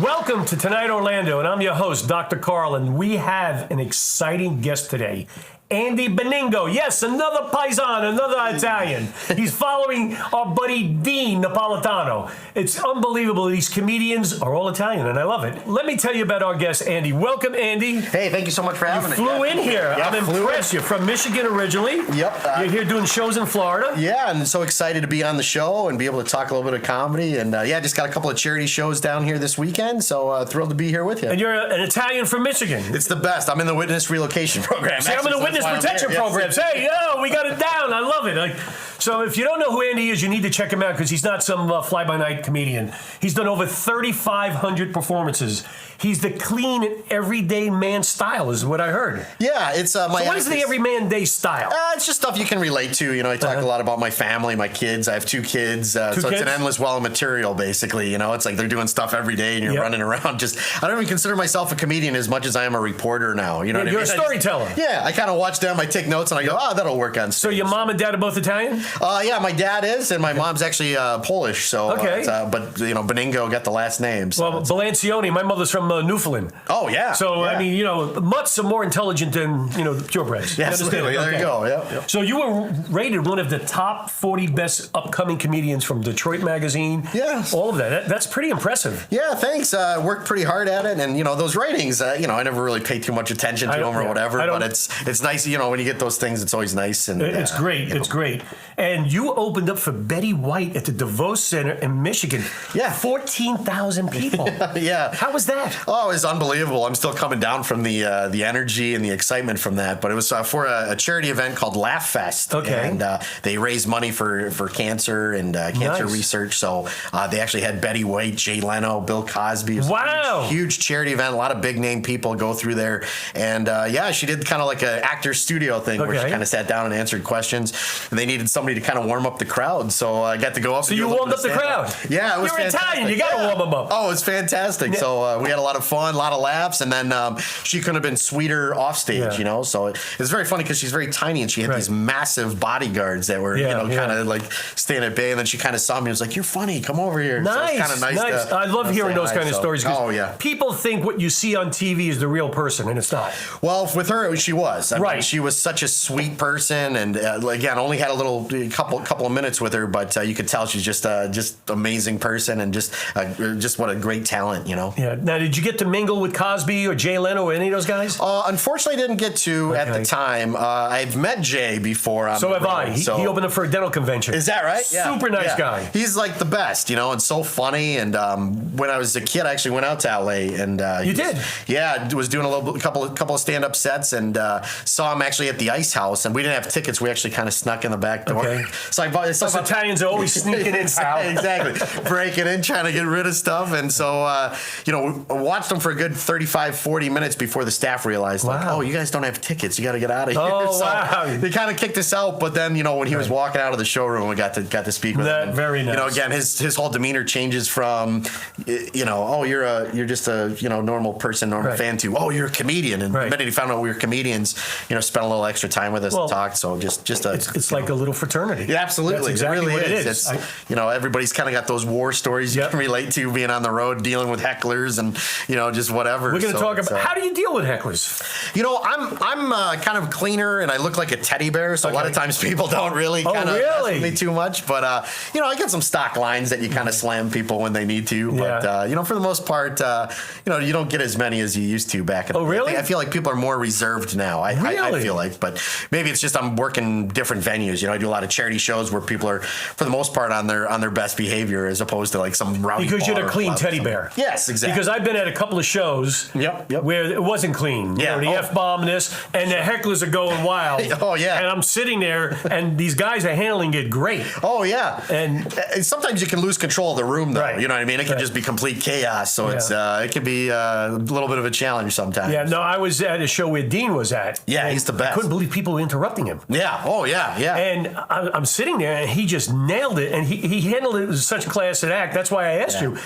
Welcome to Tonight Orlando, and I'm your host, Dr. Carl, and we have an exciting guest today. Andy Beningo. Yes, another paisan, another Italian. He's following our buddy Dean Napolitano. It's unbelievable. These comedians are all Italian, and I love it. Let me tell you about our guest, Andy. Welcome, Andy. Hey, thank you so much for having me. You flew in here. Yeah, I'm impressed. You're from Michigan originally. Yep. You're here doing shows in Florida. Yeah, and so excited to be on the show and be able to talk a little bit of comedy. And just got a couple of charity shows down here this weekend, so thrilled to be here with you. And you're an Italian from Michigan. It's the best. I'm in the witness relocation program. See, I'm in the witness protection programs. Hey, yo, we got it down. I love it. So if you don't know who Andy is, you need to check him out because he's not some fly-by-night comedian. He's done over 3,500 performances. He's the clean and everyday man style, is what I heard. Yeah, it's my. So what is the everyman day style? It's just stuff you can relate to. You know, I talk a lot about my family, my kids. I have two kids, so it's an endless well of material, basically. You know, it's like they're doing stuff every day, and you're running around. I don't even consider myself a comedian as much as I am a reporter now. You know, what I mean? You're a storyteller. I kind of watch them. I take notes, and I go, that'll work on stage. So your mom and dad are both Italian? Yeah, my dad is, and my mom's actually Polish. So, but you know, Beningo got the last name. So well, Balancioni. My mother's from Newfoundland. Oh yeah. So I mean, you know, mutts are more intelligent than the purebreds. Yeah, absolutely. There you go. Yep. So you were rated one of the top 40 best upcoming comedians from Detroit Magazine. Yes. All of that. That's pretty impressive. Yeah, thanks. Worked pretty hard at it, and those ratings. I never really pay too much attention to them or whatever. But it's nice. When you get those things, it's always nice. And it's great. It's great. And you opened up for Betty White at the DeVos Center in Michigan. Yeah. 14,000 people. Yeah. How was that? Oh, it was unbelievable. I'm still coming down from the energy and the excitement from that. But it was for a charity event called Laugh Fest. Okay. And they raise money for cancer and cancer research. So they actually had Betty White, Jay Leno, Bill Cosby. Wow. Huge charity event. A lot of big name people go through there. And she did kind of like an actor's studio thing where she kind of sat down and answered questions. And they needed somebody to kind of warm up the crowd. So I got to go up. So you warmed up the crowd? Yeah, it was You're Italian. You got to warm them up. Oh, it's fantastic. Yeah. So we had a lot of fun, a lot of laughs. And then she couldn't have been sweeter off stage, So it was very funny because she's very tiny and she had these massive bodyguards that were, kind of like staying at bay. And then she kind of saw me and was like, "You're funny. Come over here." Nice. So it's kind of nice. I love hearing those kind of stories. Oh, yeah. People think what you see on TV is the real person, and it's not. Well, with her, she was. I mean, she was such a sweet person, and again, only had a couple of minutes with her, but you could tell she's just amazing person, and just what a great talent, Yeah. Now, did you get to mingle with Cosby or Jay Leno or any of those guys? Unfortunately, I didn't get to at the time. I've met Jay before. So have I. He opened up for a dental convention. Is that right? Super nice guy. He's like the best, and so funny. And when I was a kid, I actually went out to LA, and you did? Yeah, was doing a couple of stand-up sets, and saw him actually at the Ice House, and we didn't have tickets. We actually kind of snuck in the back door. Okay. So I bought. Us Italians are always sneaking in. Exactly. Breaking in, trying to get rid of stuff, and so we watched them for a good 35, 40 minutes before the staff realized, like, oh, you guys don't have tickets. You got to get out of here. Oh, so wow. They kind of kicked us out, but then when he was walking out of the showroom, we got to speak with him. And, very nice. Again, his whole demeanor changes from, you're just a normal person, normal fan to, oh, you're a comedian. And the minute he found out we were comedians, spent a little extra time with us and talked. So it's like a little fraternity. Yeah, absolutely. That's exactly it really what it is. Everybody's kind of got those war stories you can relate to, being on the road, dealing with hecklers, and just whatever. We're going to talk about how do you deal with hecklers. I'm kind of cleaner, and I look like a teddy bear. So a lot of times people don't really kind of mess with me too much. But I get some stock lines that you kind of slam people when they need to. But for the most part, you don't get as many as you used to back in the day. Really? I feel like people are more reserved now. I feel like, but maybe it's just I'm working different venues. I do a lot of charity shows where people are, for the most part, on their best behavior, as opposed to like some rowdy. Because you're the clean teddy bear. Yes, exactly. Because I've been at a couple of shows where it wasn't clean. The F-bomb and this, and the hecklers are going wild. Oh, yeah. And I'm sitting there, and these guys are handling it great. Oh, yeah. And sometimes you can lose control of the room, though. Right. You know what I mean? It can just be complete chaos. So it can be a little bit of a challenge sometimes. Yeah, no, I was at a show where Dean was at. Yeah, he's the best. I couldn't believe people were interrupting him. Yeah. Oh, yeah. And I'm sitting there, and he just nailed it, and he handled it with such class and act. That's why I asked you.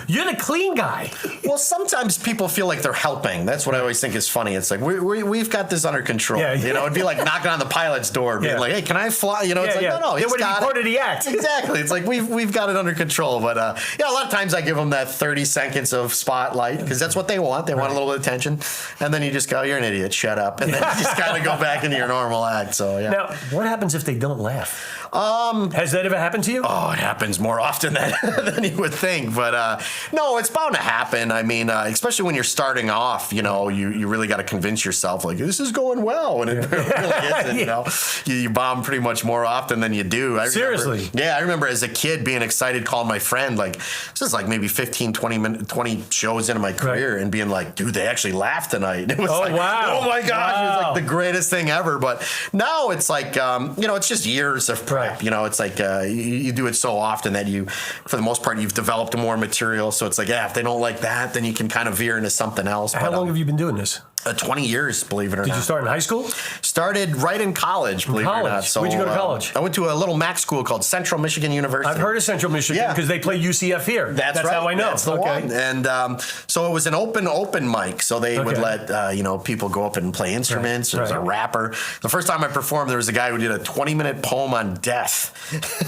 You're the clean guy. Well, sometimes people feel like they're helping. That's what I always think is funny. It's like, we've got this under control. Yeah. You know, it'd be like knocking on the pilot's door, being like, hey, can I fly? You know, it's like, no, he's got it. Part of the act. Exactly. It's like, we've got it under control. But, a lot of times I give them that 30 seconds of spotlight, because that's what they want. They want a little bit of attention. And then you just go, you're an idiot, shut up. And then you just kind of go back into your normal act. So, yeah. Now, what happens if they don't laugh? Has that ever happened to you? Oh, it happens more often than you would think. But no, it's bound to happen. I mean, especially when you're starting off, you know, you really got to convince yourself, like, this is going going well, and it really isn't. You know, you bomb pretty much more often than you do. Seriously? I remember as a kid being excited, calling my friend, like, this is like maybe 15, 20 shows into my career, and being like, dude, they actually laughed tonight. It was wow. Oh my gosh, it was like the greatest thing ever. But now it's like, you know, it's just years of prep. You know, it's like you do it so often that you, for the most part, you've developed more material. So it's like, yeah, if they don't like that, then you can kind of veer into something else. How long have you been doing this? 20 years, believe it or not. Did you start in high school? Started right in college, believe it or not. So, where'd you go to college? I went to a little Mac school called Central Michigan University. I've heard of Central Michigan because they play UCF here. That's right. How I know. That's the one. And so it was an open mic. So they would let you know, people go up and play instruments. There was a rapper. The first time I performed, there was a guy who did a 20-minute poem on death.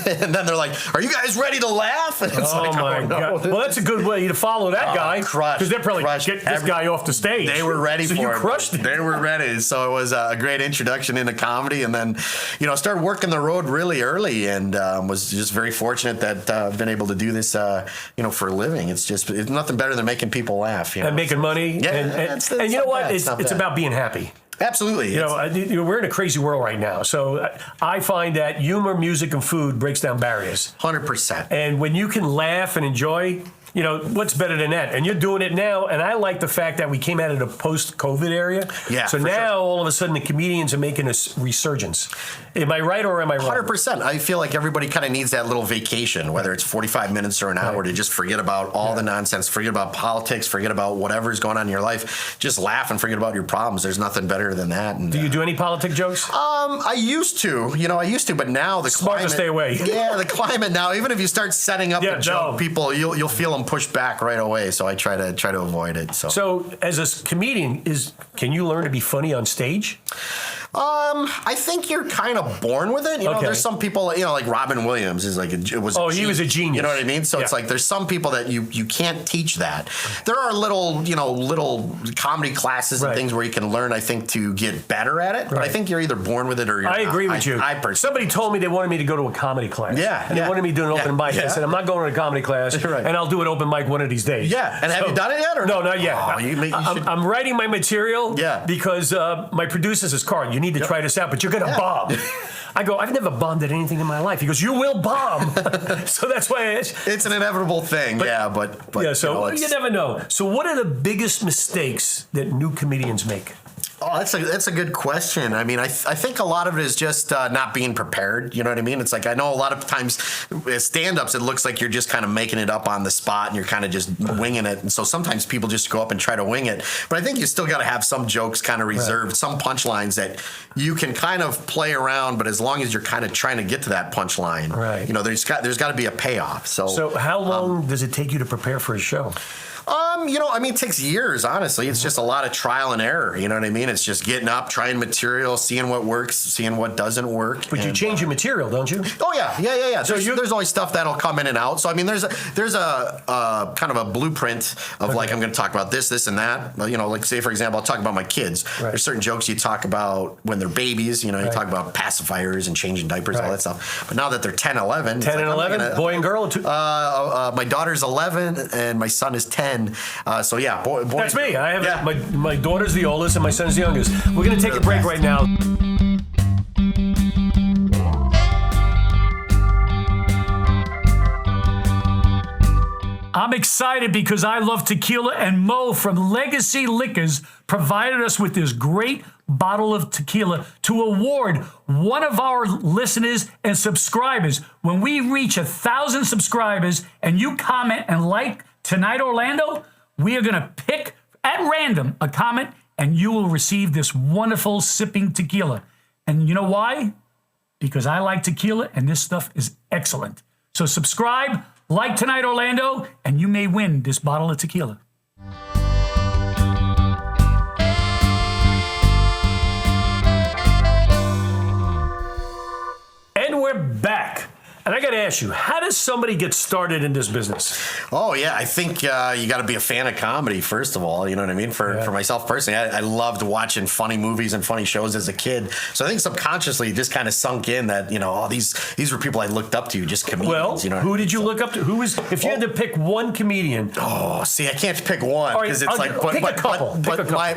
And then they're like, "Are you guys ready to laugh?" And it's my God. Well, that's a good way to follow that guy. Because they're probably get this guy off the stage. They were ready for it. So you crushed it. They were ready. So it was a great introduction into comedy. And then, you know, started working the road really early, and was just very fortunate that I've been able to do this, you know, for a living. It's nothing better than making people laugh. You know? And making money. Yeah. And you know what? It's about being happy. Absolutely. You know, we're in a crazy world right now. So I find that humor, music, and food breaks down barriers. 100%. And when you can laugh and enjoy, you know, what's better than that? And you're doing it now. And I like the fact that we came out of the post-COVID area. Yeah. So now all of a sudden the comedians are making a resurgence. Am I right or am I wrong? 100%. I feel like everybody kind of needs that little vacation, whether it's 45 minutes or an hour, to just forget about all the nonsense, forget about politics, forget about whatever's going on in your life. Just laugh and forget about your problems. There's nothing better than that. And, do you do any politic jokes? I used to. You know, but now the Smart climate. to stay away. Yeah, the climate now. Even if you start setting up a joke, people you'll feel them push back right away. So I try to avoid it. So as a comedian, can you learn to be funny on stage? I think you're kind of born with it. You know, there's some people, you know, like Robin Williams is like he was a genius. You know what I mean? So it's like there's some people that you can't teach that. There are little comedy classes and things where you can learn, I think, to get better at it. But I think you're either born with it or you're not. I agree with you. Somebody told me they wanted me to go to a comedy class. And they wanted me to do an open mic. I said, I'm not going to a comedy class, and I'll do an open mic one of these days. Yeah. And have you done it yet? Or no, not yet. Oh, you should. I'm writing my material because my producer says, Carl, you need to try this out, but you're going to bomb. I go, I've never bombed at anything in my life. He goes, you will bomb. So that's why it's an inevitable thing. But so you never know. So what are the biggest mistakes that new comedians make? Oh, that's a good question. I mean, I think a lot of it is just not being prepared. You know what I mean? It's like, I know a lot of times as stand-ups, it looks like you're just kind of making it up on the spot and you're kind of just winging it. And so sometimes people just go up and try to wing it. But I think you still got to have some jokes kind of reserved, some punchlines that you can kind of play around. But as long as you're kind of trying to get to that punchline, you know, there's got to be a payoff. So how long does it take you to prepare for a show? You know, I mean, it takes years, honestly. It's just a lot of trial and error. You know what I mean? It's just getting up, trying material, seeing what works, seeing what doesn't work. But you change your material, don't you? Oh, yeah. So there's always stuff that'll come in and out. So, I mean, there's a kind of a blueprint of like, I'm going to talk about this, and that. You know, like, say, for example, I'll talk about my kids. There's certain jokes you talk about when they're babies. You know, you talk about pacifiers and changing diapers, all that stuff. But now that they're 10, 11. 10 and 11? Boy and girl? My daughter's 11 and my son is 10. So yeah, boy. That's me. I have my daughter's the oldest and my son's the youngest. We're gonna take a break right now. I'm excited because I love tequila, and Mo from Legacy Liquors provided us with this great bottle of tequila to award one of our listeners and subscribers. When we reach 1,000 subscribers and you comment and like Tonight Orlando, we are going to pick at random a comment, and you will receive this wonderful sipping tequila. And you know why? because I like tequila and this stuff is excellent. So subscribe, like Tonight Orlando, and you may win this bottle of tequila. And we're back. And I got to ask you, how does somebody get started in this business? Oh, yeah. I think you got to be a fan of comedy, first of all. You know what I mean? For myself personally, I loved watching funny movies and funny shows as a kid. So I think subconsciously it just kind of sunk in that, these were people I looked up to, just comedians. Well, who did you look up to? Who was, if you had to pick one comedian? Oh, see, I can't pick one because it's pick a couple.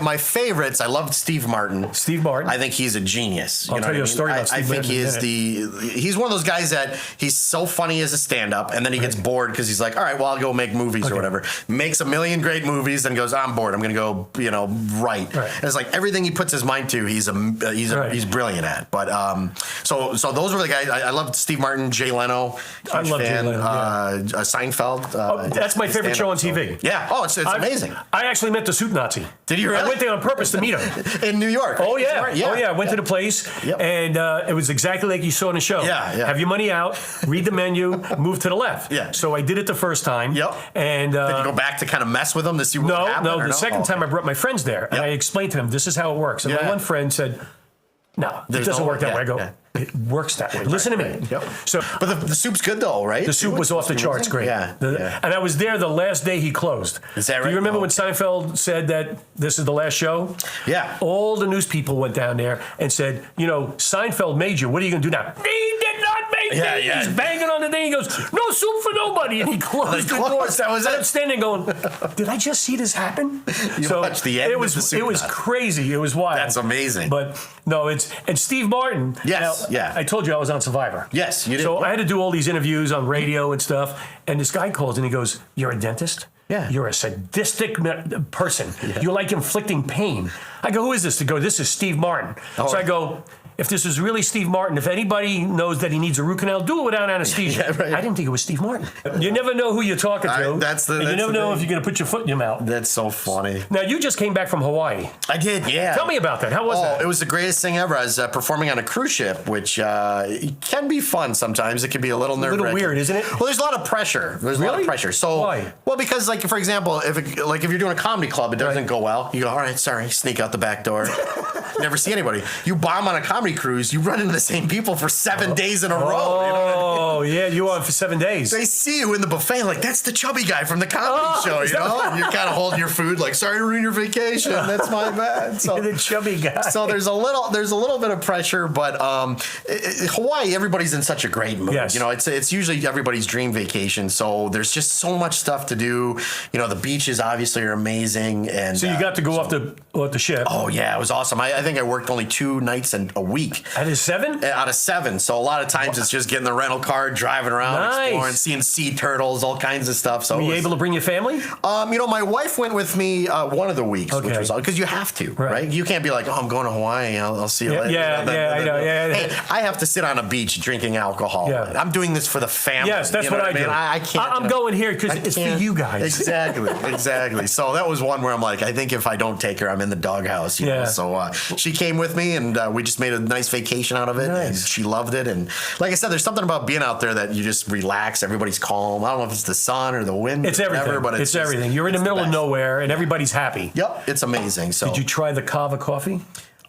My favorites, I loved Steve Martin. Steve Martin. I think he's a genius. I'll tell you a story about Steve Martin. I think he's one of those guys that he's so funny as a stand-up, and then he gets bored because he's like, all right, well, I'll go make movies or whatever. Makes a million great movies, and goes, I'm bored. I'm going to go, write. And it's like everything he puts his mind to, he's brilliant at. But so those were the guys. I loved Steve Martin, Jay Leno. I love Jay Leno. Seinfeld. That's my favorite show on TV. Yeah. Oh, it's amazing. I actually met the Suit Nazi. Did you really? I went there on purpose to meet him. In New York. Oh, yeah. Oh, yeah. I went to the place, and it was exactly like you saw in the show. Yeah. Have your money out, read the menu, move to the left. Yeah. So I did it the first time. Yep. And did you go back to kind of mess with them to see what happened? No. The second time I brought my friends there, and I explained to them, this is how it works. And my one friend said, no, it doesn't work that way. I go, it works that way. Listen to me. Yep. So, but the soup's good though, right? The soup was off the charts great. Yeah. And I was there the last day he closed. Is that right? Do you remember when Seinfeld said that this is the last show? Yeah. All the news people went down there and said, Seinfeld made you. What are you going to do now? He did not make me. Yeah. He's banging on the thing. He goes, no soup for nobody. And he closed the door. That was it. I'm standing going, did I just see this happen? You watched the end it was, of the soup. It was crazy. It was wild. That's amazing. But no, and Steve Martin. Yes. Now, I told you I was on Survivor. Yes, you did. So I had to do all these interviews on radio and stuff. And this guy calls and he goes, you're a dentist? Yeah. You're a sadistic person. Yeah. You like inflicting pain. I go, who is this? They go, this is Steve Martin. So I go, if this is really Steve Martin, if anybody knows that he needs a root canal, do it without anesthesia. Yeah, right. I didn't think it was Steve Martin. You never know who you're talking to. You never know if you're going to put your foot in your mouth. That's so funny. Now, you just came back from Hawaii. I did, yeah. Tell me about that. How was that? It was the greatest thing ever. I was performing on a cruise ship, which can be fun sometimes. It can be a little nerve-wracking. A little weird, isn't it? Well, there's a lot of pressure. There's a lot of pressure. So, why? Well, because, for example, if you're doing a comedy club, it doesn't go well. You go, all right, sorry, sneak out the back door. Never see anybody. You bomb on a comedy cruise, you run into the same people for 7 days in a row. Oh, yeah, you were on for 7 days. They see you in the buffet, like, that's the chubby guy from the comedy show, And you're kind of holding your food, like, sorry to ruin your vacation. That's my bad. So, you're the chubby guy. So there's a little bit of pressure, but Hawaii, everybody's in such a great mood. Yes. It's usually everybody's dream vacation. So there's just so much stuff to do. The beaches obviously are amazing. And so you got to go off the ship. Oh yeah, it was awesome. I think I worked only 2 nights in a week. Out of 7? Out of 7. So a lot of times it's just getting the rental car, driving around, exploring, seeing sea turtles, all kinds of stuff. So were you able to bring your family? My wife went with me one of the weeks, which was because you have to, right? You can't be like, oh, I'm going to Hawaii. I'll see you later. I know. Hey, I have to sit on a beach drinking alcohol. Yeah. I'm doing this for the family. Yes, that's what I do. I can't. I'm going here because it's for you guys. Exactly. So that was one where I'm like, I think if I don't take her, I'm in the doghouse. You know? So she came with me, and we just made a nice vacation out of it, and she loved it. And like I said, there's something about being out there that you just relax. Everybody's calm. I don't know if it's the sun or the wind. It's everything. Whatever, but it's everything. You're in the middle of nowhere, and everybo's happy. Yep, it's amazing. So did you try the kava coffee?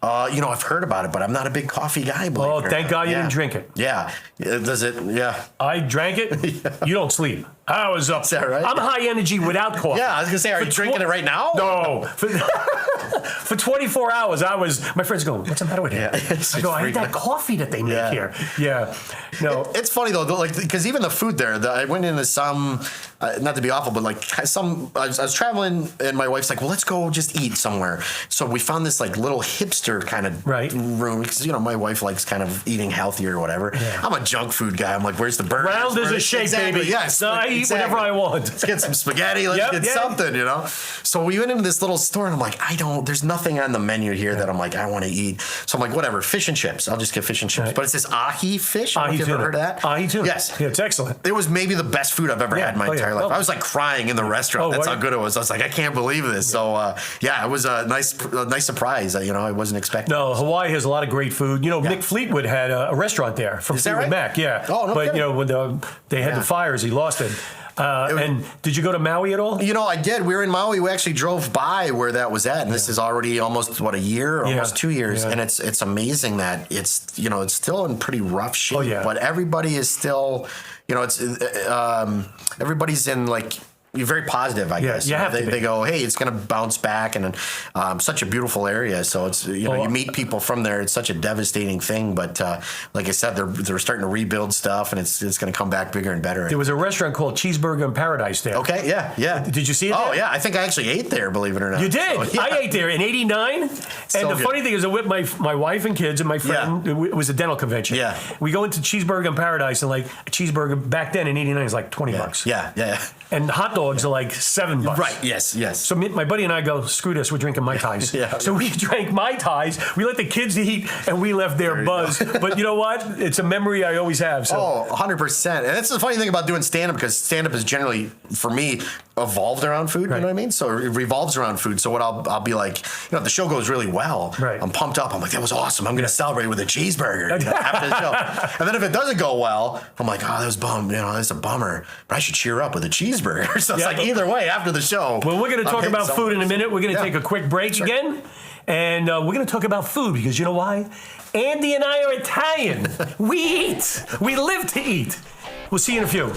I've heard about it, but I'm not a big coffee guy. Oh, thank God you didn't drink it. Yeah. Does it? Yeah. I drank it. You don't sleep. I was up. Is that right? I'm high energy without coffee. Yeah, I was going to say, are you drinking it right now? No. For 24 hours, my friends go, what's the matter with you? Yeah, I go, I need that coffee that they make here. Yeah. No. It's funny, though, because even the food there, I went into some, not to be awful, but I was traveling, and my wife's like, well, let's go just eat somewhere. So we found this little hipster kind of room, because, my wife likes kind of eating healthy or whatever. Yeah. I'm a junk food guy. I'm like, where's the burger? Round as a shape, baby. Yes. No, I eat whatever I want. Let's get some spaghetti. Let's get something, you know? So we went into this little store and I'm like, there's nothing on the menu here that I'm like, I want to eat. So I'm like, whatever, fish and chips. I'll just get fish and chips. Right. But it's this ahi fish. Ahi Have you ever heard of that? Ahi tuna. Yes. Yeah, it's excellent. It was maybe the best food I've ever had in my entire life. I was like crying in the restaurant. That's how good it was. I was like, I can't believe this. So, it was a nice surprise. I wasn't expecting. No, Hawaii has a lot of great food. Mick Fleetwood had a restaurant there from Fleetwood Mac. Yeah. Oh, no But, kidding. when they had the fires, he lost it. And did you go to Maui at all? I did. We were in Maui. We actually drove by where that was at, and this is already almost a year, almost 2 years, and it's amazing that it's it's still in pretty rough shape. Oh, yeah. But everybody is still, everybody's in like. You're very positive, I guess. You have to be. They go, hey, it's going to bounce back, and such a beautiful area. So it's you meet people from there. It's such a devastating thing, but like I said, they're starting to rebuild stuff, and it's going to come back bigger and better. There was a restaurant called Cheeseburger in Paradise there. Okay, yeah. Did you see it? Oh there? yeah, I think I actually ate there. Believe it or not, You did. So, I ate there in '89, and the funny thing is, I with my wife and kids and my friend. It was a dental convention. Yeah. We go into Cheeseburger in Paradise, and like a cheeseburger back then in '89 is like $20. Yeah. And hot dogs are like $7. Right. Yes. So my buddy and I go, screw this, we're drinking Mai Tais. So we drank Mai Tais, we let the kids eat, and we left there buzzed. But you know what? It's a memory I always have. So. 100%. And that's the funny thing about doing stand-up, because stand-up is generally, for me, evolved around food, you know what I mean? So it revolves around food. So what I'll be like, if the show goes really well, I'm pumped up. I'm like, that was awesome. I'm going to celebrate with a cheeseburger after the show. And then if it doesn't go well, I'm like, that was that's a bummer. But I should cheer up with a cheeseburger. So it's like either way after the show. Well, we're going to talk about food in a minute. We're going to take a quick break again. And we're going to talk about food because you know why? Andy and I are Italian. We eat. We live to eat. We'll see you in a few.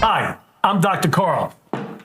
Hi, I'm Dr. Carl,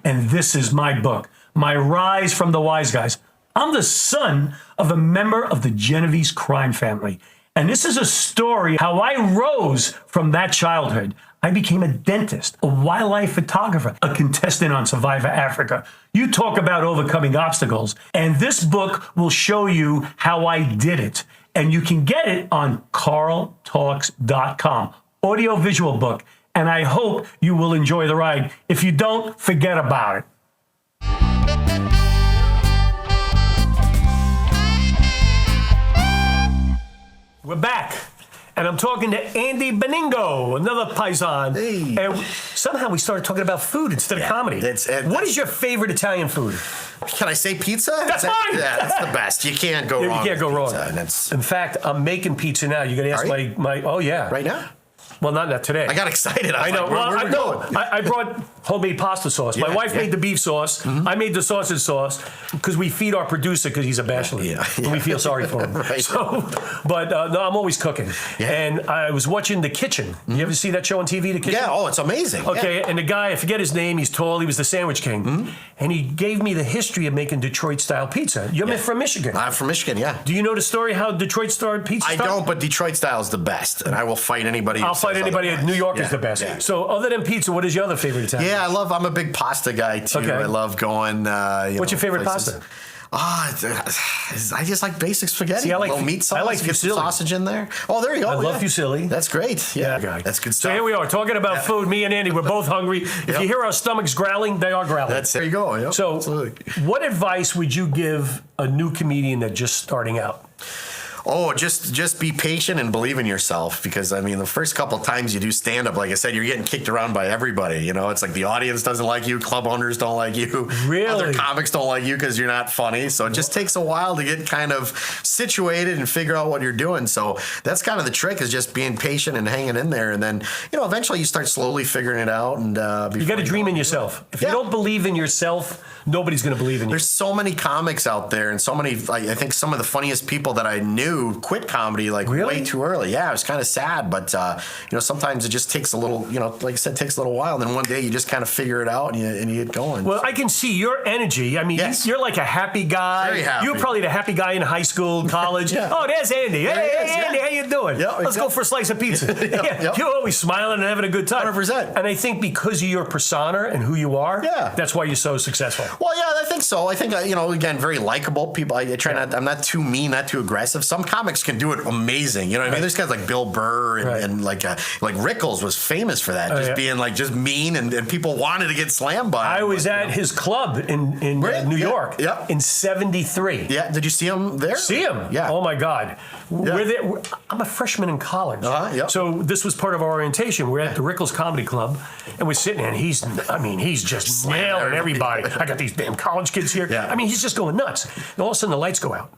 and this is my book, My Rise from the Wise Guys. I'm the son of a member of the Genovese crime family, and this is a story how I rose from that childhood. I became a dentist, a wildlife photographer, a contestant on Survivor Africa. You talk about overcoming obstacles, and this book will show you how I did it. And you can get it on carltalks.com, audio-visual book. And I hope you will enjoy the ride. If you don't, forget about it. We're back. And I'm talking to Andy Beningo, another paisan. Hey. And somehow we started talking about food instead of comedy. What is your favorite Italian food? Can I say pizza? That's fine. Yeah, that's the best. You can't go wrong. You can't go wrong. Pizza, in fact, I'm making pizza now. You're going to ask my. Oh, yeah. Right now? Well, not today. I got excited. I know. Like, where I brought homemade pasta sauce. My wife made the beef sauce. Mm-hmm. I made the sausage sauce because we feed our producer because he's a bachelor. And we feel sorry for him. Right. So, but no, I'm always cooking. Yeah. And I was watching The Kitchen. Mm-hmm. You ever see that show on TV, The Kitchen? Yeah. Oh, it's amazing. Okay. Yeah. And the guy, I forget his name. He's tall. He was the Sandwich King. Mm-hmm. And he gave me the history of making Detroit-style pizza. You're from Michigan. I'm from Michigan. Yeah. Do you know the story how Detroit-style pizza started? I don't, but Detroit-style is the best, and I will fight anybody. I'll fight anybody at New York. Is the best. Yeah. So other than pizza, what is your other favorite Italian? Yeah, I'm a big pasta guy too. Okay. I love going. What's your favorite pasta? I just like basic spaghetti. See, I like meat sauce. I like get some sausage in there. Oh, there you go. I love fusilli. That's great. Yeah, that's good stuff. So here we are talking about food. Me and Andy, we're both hungry. If you hear our stomachs growling, they are growling. There you go. Yep. So, absolutely. What advice would you give a new comedian that's just starting out? Oh, just be patient and believe in yourself, because I mean the first couple of times you do stand up, like I said, you're getting kicked around by everybody. It's like the audience doesn't like you, club owners don't like you, other comics don't like you because you're not funny. So it just takes a while to get kind of situated and figure out what you're doing. So that's kind of the trick, is just being patient and hanging in there, and then eventually you start slowly figuring it out. And you got to dream in yourself. If you don't believe in yourself, nobody's going to believe in you. There's so many comics out there, and so many. I think some of the funniest people that I knew 22 quit comedy like way too early. Yeah, it was kind of sad, but sometimes it just takes a little, like I said, takes a little while. And then one day you just kind of figure it out and you get going. Well, I can see your energy. I mean, you're like a happy guy. Very happy. You're probably the happy guy in high school, college. Oh, there's Andy. Hey, Andy, how you doing? Let's go for a slice of pizza. You're always smiling and having a good time. 100%. And I think because of your persona and who you are, that's why you're so successful. Well, yeah, I think so. I think, again, very likable people. I try not, I'm not too mean, not too aggressive. Some comics can do it amazing. You know what I mean? There's guys like Bill Burr and like Rickles was famous for that. Just being like just mean and people wanted to get slammed by him. I was at his club in New York in 73. Yeah. Did you see him there? See him? Yeah. Oh my God. I'm a freshman in college. So this was part of our orientation. We're at the Rickles Comedy Club and we're sitting there and he's just nailing everybody. I got these damn college kids here. I mean, he's just going nuts. And all of a sudden the lights go out.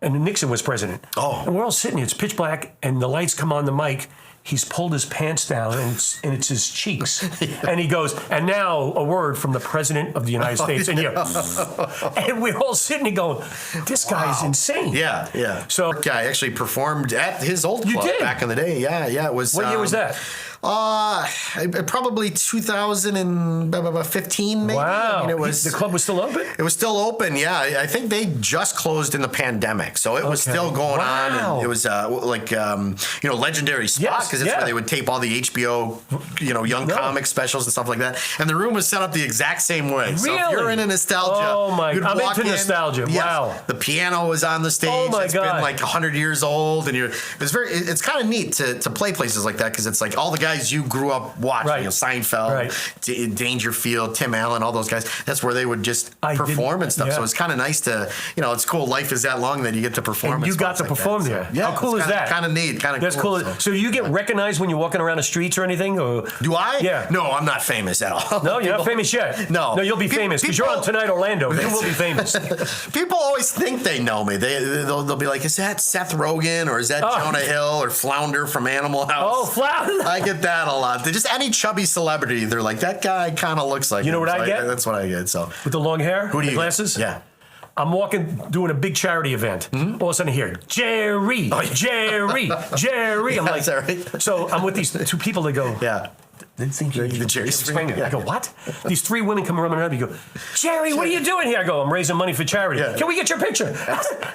And Nixon was president. And we're all sitting here. It's pitch black and the lights come on the mic. He's pulled his pants down and it's his cheeks. And he goes, and now a word from the President of the United States. And and we're all sitting there going, this guy's insane. Yeah. So I actually performed at his old club back in the day. Yeah. It was. What year was that? Probably 2015, maybe. Wow. I mean, the club was still open? It was still open, yeah. I think they just closed in the pandemic, so it was still going on. And it was legendary spot because that's where they would tape all the HBO, young comic specials and stuff like that. And the room was set up the exact same way. Really? So if you're into nostalgia, I'm into nostalgia. Wow. The piano was on the stage. Oh my It's God. been like 100 years old, and it's kind of neat to play places like that because it's like all the guys you grew up watching, Seinfeld, Dangerfield, Tim Allen, all those guys. That's where they would just perform and stuff. So it's kind of nice to, it's cool. Life is that long that you get to perform. And you got to perform there. Yeah, how cool is that? Kind of neat. That's cool. So you get recognized when you're walking around the streets or anything? Or? Do I? Yeah. No, I'm not famous at all. No, you're not famous yet. No, you'll be famous because you're on Tonight Orlando. You will be famous. People always think they know me. They'll be like, is that Seth Rogen or is that Jonah Hill or Flounder from Animal House? Oh, Flounder. I get that a lot. Just any chubby celebrity, they're like, that guy kind of looks like. You know what I get? That's what I get. So with the long hair, who do you glasses? Yeah. I'm doing a big charity event. All of a sudden, I hear Jerry. I'm like, is that right? So I'm with these two people that go, The Jerry Springer. I go, what? These three women come running up. You go, Jerry, what are you doing here? I go, I'm raising money for charity. Can we get your picture?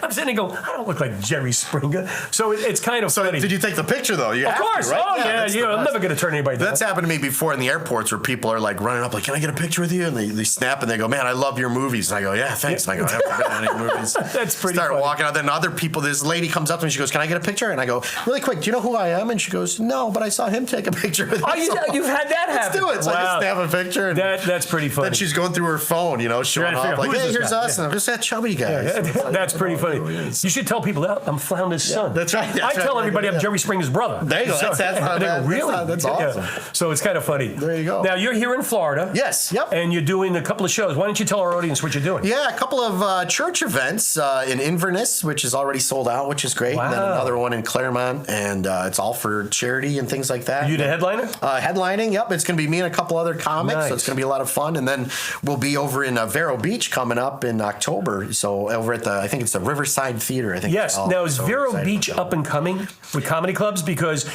I'm sitting there going, I don't look like Jerry Springer. So it's kind of funny. Did you take the picture though? Of course. Right? I'm never going to turn anybody down. That's happened to me before in the airports where people are like running up like, can I get a picture with you? And they snap and they go, man, I love your movies. And I go, yeah, thanks. And I go, I haven't been in any movies. That's pretty Start funny. walking out. Then other people, this lady comes up to me. She goes, can I get a picture? And I go, really quick, do you know who I am? And she goes, no, but I saw him take a picture with me. You've had that happen. Let's do it. So I just snap a picture. And that's pretty funny. Then she's going through her phone, showing off like, hey, here's us. And I'm just that chubby guy. That's pretty funny. You should tell people that I'm Flounder's son. That's right. I tell everybody I'm Jerry Springer's brother. There you go. That's not bad. Really? That's awesome. So it's kind of funny. There you go. Now you're here in Florida. Yes. Yep. And you're doing a couple of shows. Why don't you tell our audience what you're doing? Yeah, a couple of church events in Inverness, which is already sold out, which is great. Wow. And then another one in Claremont, and it's all for charity and things like that. You the headliner? Headlining, yep. It's going to be me and a couple other comics, so it's going to be a lot of fun. And then we'll be over in Vero Beach coming up in October. So over at I think it's the Riverside Theater, I think. Yes. Now, is Vero Beach up and coming with comedy clubs? Because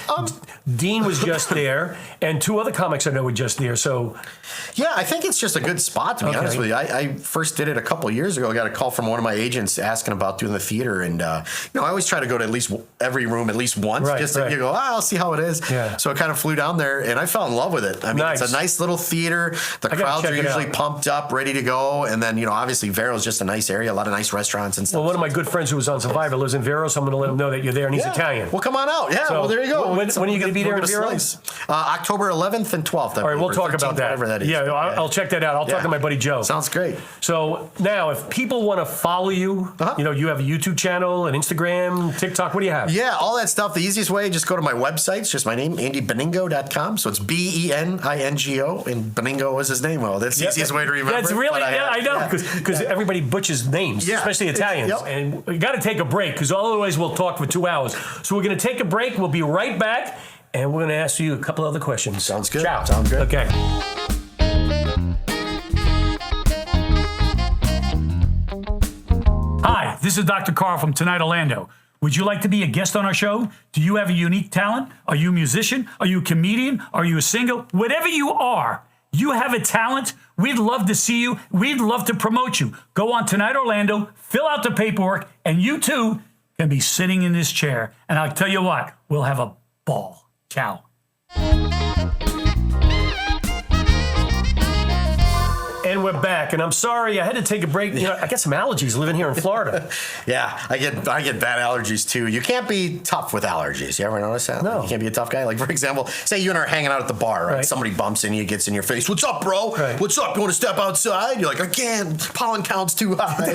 Dean was just there, and two other comics I know were just there. So, yeah, I think it's just a good spot, to be honest with you. I first did it a couple of years ago. I got a call from one of my agents asking about doing the theater. And, I always try to go to at least every room at least once, just to go, I'll see how it is. Yeah. So I kind of flew down there, and I fell in love with it. I mean, it's a nice little theater. The crowds are usually pumped up, ready to go. And then, obviously Vero's just a nice area, a lot of nice restaurants and stuff. Well, one of my good friends who was on Survivor lives in Vero, so I'm going to let him know that you're there, and he's Italian. Well, come on out. Yeah, well, there you go. When are you going to be there in Vero? October 11th and 12th. All right, we'll talk about that. Whatever that is. Yeah, I'll check that out. I'll talk to my buddy Joe. Sounds great. So now, if people want to follow you, you have a YouTube channel, an Instagram, TikTok. What do you have? Yeah, all that stuff. The easiest way, just go to my website. It's just my name, AndyBeningo.com. So it's Beningo, and Beningo is his name. Well, that's the easiest way to remember. That's really, I know, because everybody butchers names, especially Italians. And we got to take a break, because otherwise we'll talk for 2 hours. So we're going to take a break. We'll be right back, and we're going to ask you a couple other questions. Sounds good. Ciao. Sounds good. Okay. Hi, this is Dr. Carl from Tonight Orlando. Would you like to be a guest on our show? Do you have a unique talent? Are you a musician? Are you a comedian? Are you a singer? Whatever you are, you have a talent. We'd love to see you. We'd love to promote you. Go on Tonight Orlando, fill out the paperwork, and you too can be sitting in this chair. And I'll tell you what, we'll have a ball. Ciao. And we're back. And I'm sorry, I had to take a break. I got some allergies living here in Florida. Yeah, I get bad allergies too. You can't be tough with allergies. You ever notice that? No. You can't be a tough guy. Like, for example, say you and I are hanging out at the bar, right? Somebody bumps into you, gets in your face. What's up, bro? Right. What's up? You want to step outside? You're like, I can't. Pollen count's too high.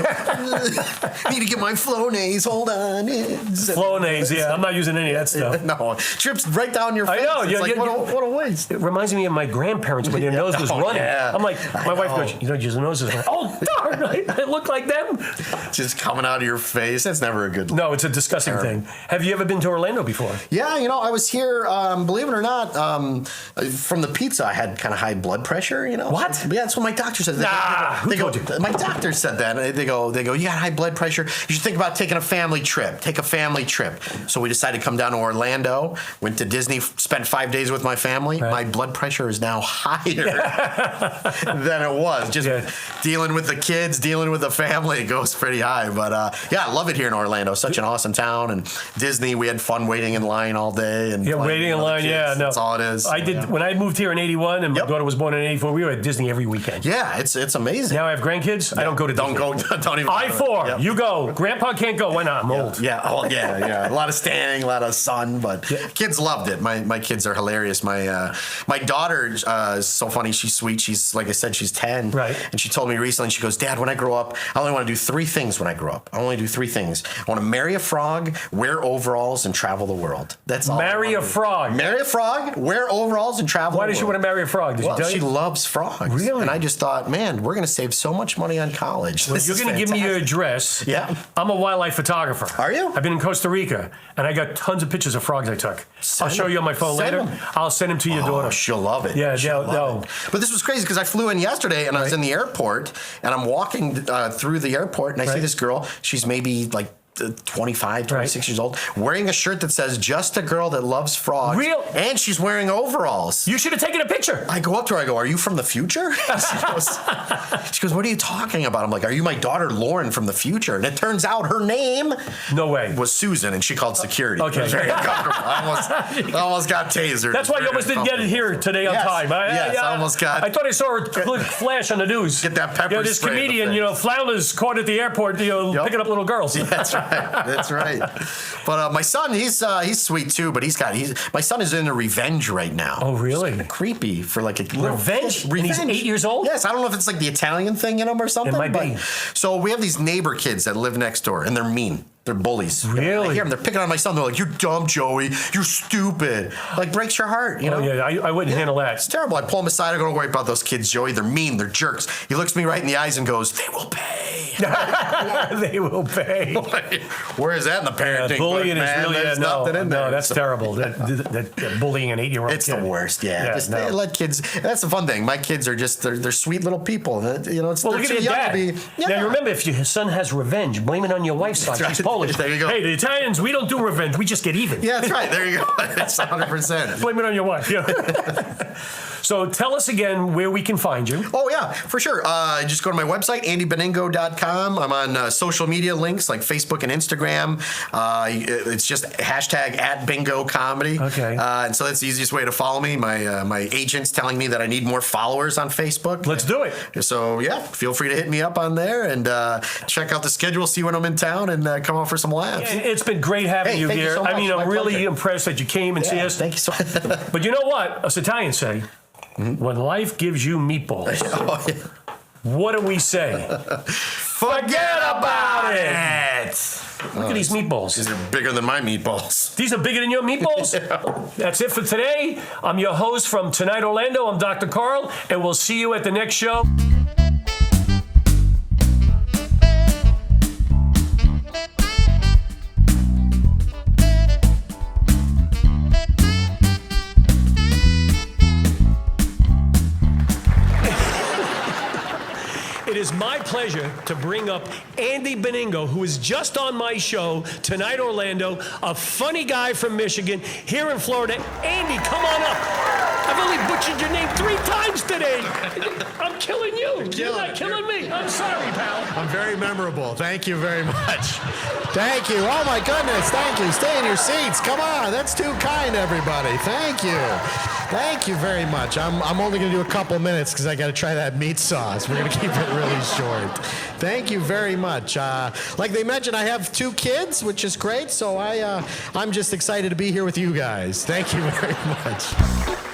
Need to get my Flonase. Hold on. Flonase, yeah. I'm not using any of that stuff. No, trips right down your face. I know. It's what a waste. It reminds me of my grandparents when their nose was running. Yeah. I'm like, my wife goes, your nose is running. Oh, darn, I look like them. Just coming out of your face. That's never a good look. No, it's a disgusting thing. Have you ever been to Orlando before? Yeah, I was here, believe it or not, from the pizza, I had kind of high blood pressure, What? Yeah, that's what my doctor said. Who told you? My doctor said that. They go, you got high blood pressure. You should think about taking a family trip. Take a family trip. So we decided to come down to Orlando, went to Disney, spent 5 days with my family. Right. My blood pressure is now higher than it was. Just dealing with the kids, dealing with the family, it goes pretty high. But yeah, I love it here in Orlando. Such an awesome town. And Disney, we had fun waiting in line all day. And Waiting in line, no. That's all it is. I did when I moved here in '81, and my daughter was born in '84. We were at Disney every weekend. Yeah, it's amazing. Now I have grandkids. I don't go to Disney. Don't even. I-4, you go. Grandpa can't go. Why not? I'm old. Yeah. A lot of standing, a lot of sun, but kids loved it. My kids are hilarious. My daughter is so funny. She's sweet. She's, like I said, she's 10. Right. And she told me recently, she goes, Dad, when I grow up, I only want to do 3 things when I grow up. I only do 3 things. I want to marry a frog, wear overalls, and travel the world. That's all. Marry a frog. Marry a frog, wear overalls, and travel the world. Why does she want to marry a frog? Did she tell you? She loves frogs. Really? And I just thought, man, we're going to save so much money on college. Well, you're going to give me your address. Yeah. I'm a wildlife photographer. Are you? I've been in Costa Rica, and I got tons of pictures of frogs I took. I'll show you on my phone later. I'll send them to your daughter. She'll love it. Yeah, she'll love it. But this was crazy because I flew in yesterday and I was in the airport and I'm walking through the airport and I see this girl. She's maybe like 25, 26 years old, wearing a shirt that says "Just a girl that loves frogs." Real? And she's wearing overalls. You should have taken a picture. I go up to her. I go, "Are you from the future?" She goes, "What are you talking about?" I'm like, "Are you my daughter Lauren from the future?" And it turns out her name, no way, was Susan, and she called security. Okay, very uncomfortable. I almost got tasered. That's why you almost didn't get it here today on time. I almost got. I thought I saw a quick flash on the news. Get that pepper spray. This comedian, Flounders caught at the airport, picking up little girls. Yeah, that's right. That's right. But my son, he's sweet too. But my son is into Revenge right now. Oh, really? It's creepy for like a Revenge. And he's 8 years old. Yes, I don't know if it's like the Italian thing in him or something. It might be. So we have these neighbor kids that live next door, and they're mean. They're bullies. Really? I hear them. They're picking on my son. They're like, "You're dumb, Joey. You're stupid." Like, breaks your heart, Oh, yeah, I wouldn't handle that. It's terrible. I pull him aside. I go, "Don't worry about those kids, Joey. They're mean. They're jerks." He looks me right in the eyes and goes, "They will pay." They will pay. Where is that in the parenting bullying book, is man? really There's nothing in there. No, that's terrible. That bullying an 8-year-old. It's the worst. Yeah, just let kids. That's the fun thing. My kids are just they're sweet little people. It's well, they're look too at your young dad. to be. Yeah. Now remember, if your son has revenge, blame it on your wife's side. That's She's right. Polish. There you go. Hey, the Italians, we don't do revenge. We just get even. Yeah, that's right. There you go. That's 100%. Blame it on your wife. Yeah. So tell us again where we can find you. Oh, yeah, for sure. Just go to my website, andybeningo.com. I'm on social media links like Facebook and Instagram. It's just hashtag @BingoComedy. Okay. And so that's the easiest way to follow me. My agent's telling me that I need more followers on Facebook. Let's do it. So, yeah, feel free to hit me up on there and check out the schedule, see when I'm in town, and come out for some laughs. And it's been great having you thank you here. so much. I mean, I'm My really pleasure. impressed that you came and see us. Thank you so much. But you know what? Us Italians say, when life gives you meatballs, what do we say? Forget about it! Look at these meatballs. These are bigger than my meatballs. These are bigger than your meatballs? That's it for today. I'm your host from Tonight Orlando. I'm Dr. Carl, and we'll see you at the next show. It is my pleasure to bring up Andy Beningo, who is just on my show tonight, Orlando, a funny guy from Michigan, here in Florida. Andy, come on up. I've only butchered your name 3 times today. I'm killing you. You're not killing me. I'm sorry, pal. I'm very memorable. Thank you very much. Thank you. Oh, my goodness. Thank you. Stay in your seats. Come on. That's too kind, everybody. Thank you. Thank you very much. I'm only going to do a couple minutes because I got to try that meat sauce. We're going to keep it really short. Thank you very much. Like they mentioned, I have 2 kids, which is great. So I'm just excited to be here with you guys. Thank you very much.